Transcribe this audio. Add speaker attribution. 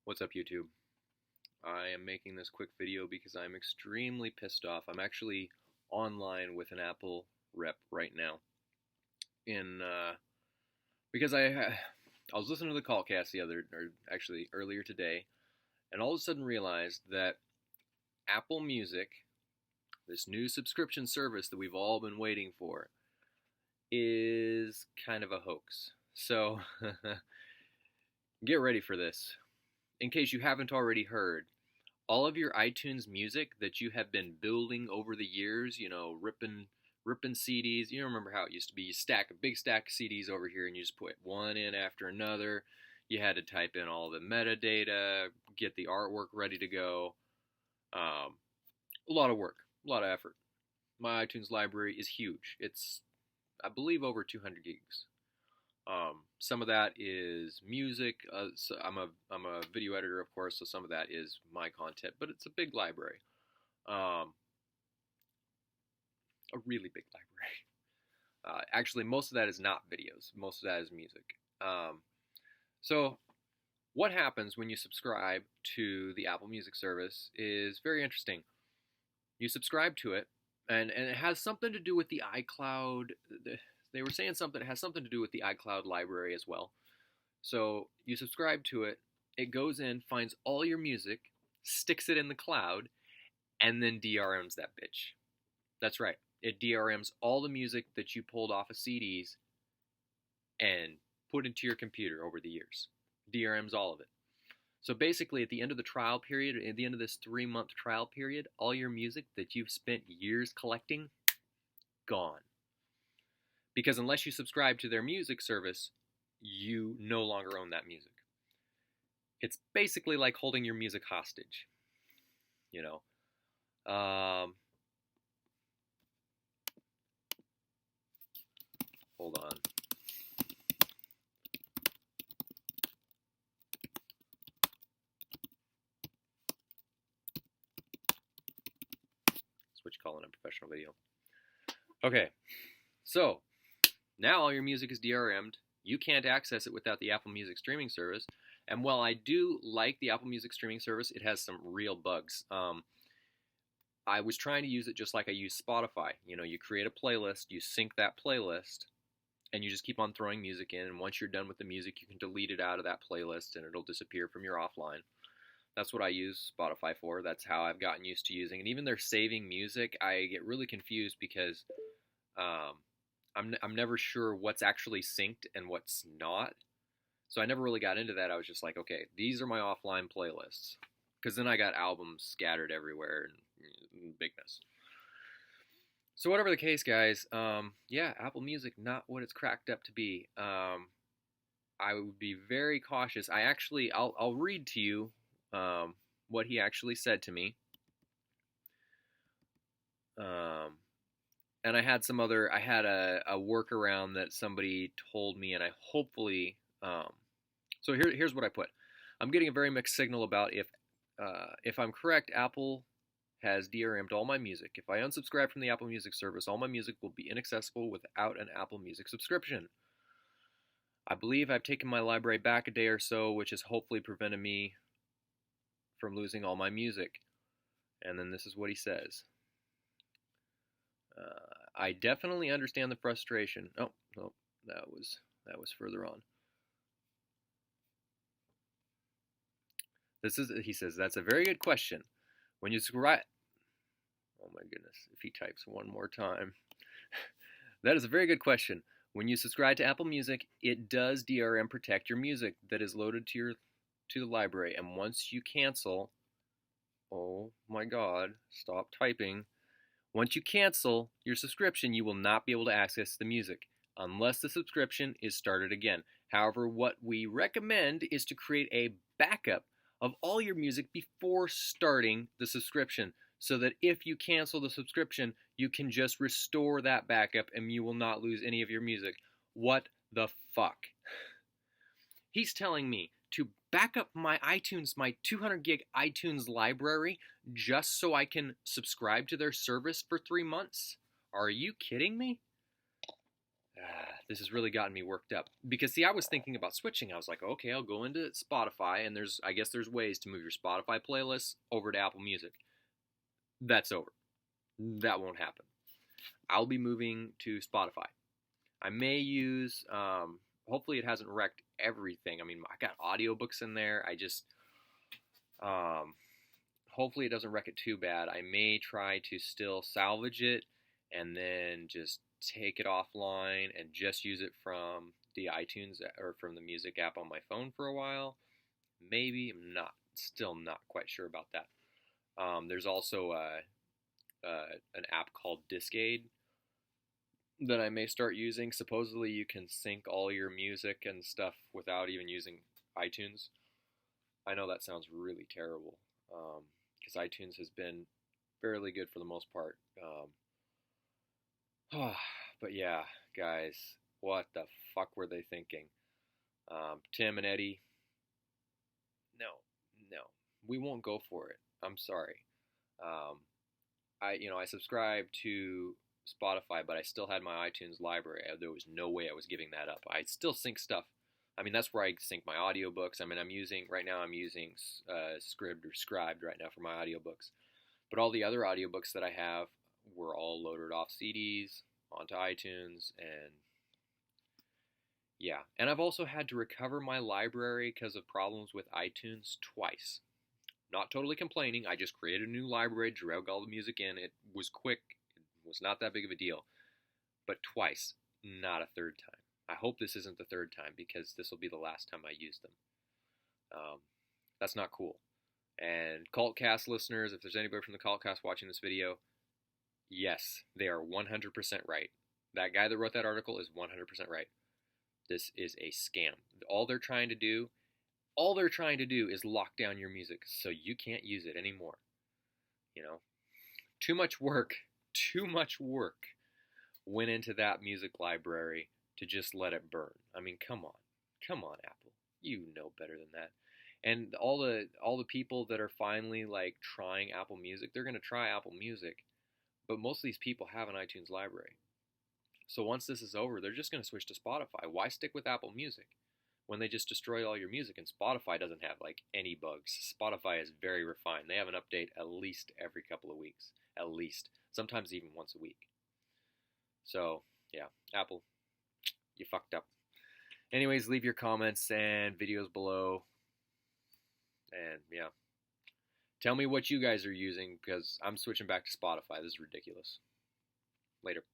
Speaker 1: What's up, YouTube? I am making this quick video because I'm extremely pissed off. I'm actually online with an Apple rep right now. Because I was listening to the callcast earlier today, and all of a sudden realized that Apple Music, this new subscription service that we've all been waiting for, is kind of a hoax. So get ready for this. In case you haven't already heard, all of your iTunes music that you have been building over the years, ripping CDs. You remember how it used to be. You stack a big stack of CDs over here and you just put one in after another. You had to type in all the metadata, get the artwork ready to go. A lot of work, a lot of effort. My iTunes library is huge. It's, I believe, over 200 gigs. Some of that is music. So I'm a video editor, of course, so some of that is my content, but it's a big library. A really big library. Actually, most of that is not videos. Most of that is music. So what happens when you subscribe to the Apple Music service is very interesting. You subscribe to it, and it has something to do with the iCloud. They were saying something that has something to do with the iCloud library as well. So you subscribe to it, it goes in, finds all your music, sticks it in the cloud, and then DRMs that bitch. That's right. It DRMs all the music that you pulled off of CDs and put into your computer over the years. DRMs all of it. So basically, at the end of the trial period, at the end of this 3-month trial period, all your music that you've spent years collecting, gone. Because unless you subscribe to their music service, you no longer own that music. It's basically like holding your music hostage. Hold on. That's what you call it in professional video. Okay, so now all your music is DRM'd. You can't access it without the Apple Music streaming service. And while I do like the Apple Music streaming service, it has some real bugs. I was trying to use it just like I use Spotify. You create a playlist, you sync that playlist, and you just keep on throwing music in. And once you're done with the music, you can delete it out of that playlist and it'll disappear from your offline. That's what I use Spotify for. That's how I've gotten used to using it. Even their saving music, I get really confused because I'm never sure what's actually synced and what's not. So I never really got into that. I was just like, okay, these are my offline playlists. Because then I got albums scattered everywhere and bigness. So whatever the case, guys, yeah, Apple Music, not what it's cracked up to be. I would be very cautious. I'll read to you what he actually said to me. And I had a workaround that somebody told me, and I hopefully, so here's what I put. I'm getting a very mixed signal about if I'm correct, Apple has DRM'd all my music. If I unsubscribe from the Apple Music service, all my music will be inaccessible without an Apple Music subscription. I believe I've taken my library back a day or so, which has hopefully prevented me from losing all my music. And then this is what he says. I definitely understand the frustration. Oh, no, that was further on. He says, that's a very good question. When you subscribe, oh my goodness, if he types one more time. That is a very good question. When you subscribe to Apple Music, it does DRM protect your music that is loaded to the library. And once you cancel, oh my God, stop typing. Once you cancel your subscription, you will not be able to access the music unless the subscription is started again. However, what we recommend is to create a backup of all your music before starting the subscription, so that if you cancel the subscription, you can just restore that backup and you will not lose any of your music. What the fuck? He's telling me to back up my 200 gig iTunes library just so I can subscribe to their service for 3 months? Are you kidding me? this has really gotten me worked up. Because, see, I was thinking about switching. I was like, okay, I'll go into Spotify, and I guess there's ways to move your Spotify playlists over to Apple Music. That's over. That won't happen. I'll be moving to Spotify. I may use, hopefully it hasn't wrecked everything. I mean, I got audiobooks in there. Hopefully it doesn't wreck it too bad. I may try to still salvage it and then just take it offline and just use it from the iTunes or from the music app on my phone for a while. Maybe. I'm still not quite sure about that. There's also an app called Discade that I may start using. Supposedly you can sync all your music and stuff without even using iTunes. I know that sounds really terrible, because iTunes has been fairly good for the most part. But yeah, guys, what the fuck were they thinking? Tim and Eddie, no, we won't go for it. I'm sorry. I subscribed to Spotify, but I still had my iTunes library. There was no way I was giving that up. I still sync stuff. I mean, that's where I sync my audiobooks. I mean, I'm using Scribd right now for my audiobooks. But all the other audiobooks that I have were all loaded off CDs onto iTunes, and yeah. And I've also had to recover my library because of problems with iTunes twice. Not totally complaining. I just created a new library, dragged all the music in. It was quick. It was not that big of a deal. But twice, not a third time. I hope this isn't the third time, because this will be the last time I use them. That's not cool. And Cultcast listeners, if there's anybody from the Cultcast watching this video, yes, they are 100% right. That guy that wrote that article is 100% right. This is a scam. All they're trying to do is lock down your music so you can't use it anymore. Too much work went into that music library to just let it burn. I mean, come on, Apple. You know better than that. And all the people that are finally like trying Apple Music, they're going to try Apple Music, but most of these people have an iTunes library. So once this is over, they're just going to switch to Spotify. Why stick with Apple Music when they just destroy all your music? And Spotify doesn't have like any bugs. Spotify is very refined. They have an update at least every couple of weeks, at least. Sometimes even once a week. So yeah, Apple, you fucked up. Anyways, leave your comments and videos below. And yeah, tell me what you guys are using, because I'm switching back to Spotify. This is ridiculous. Later.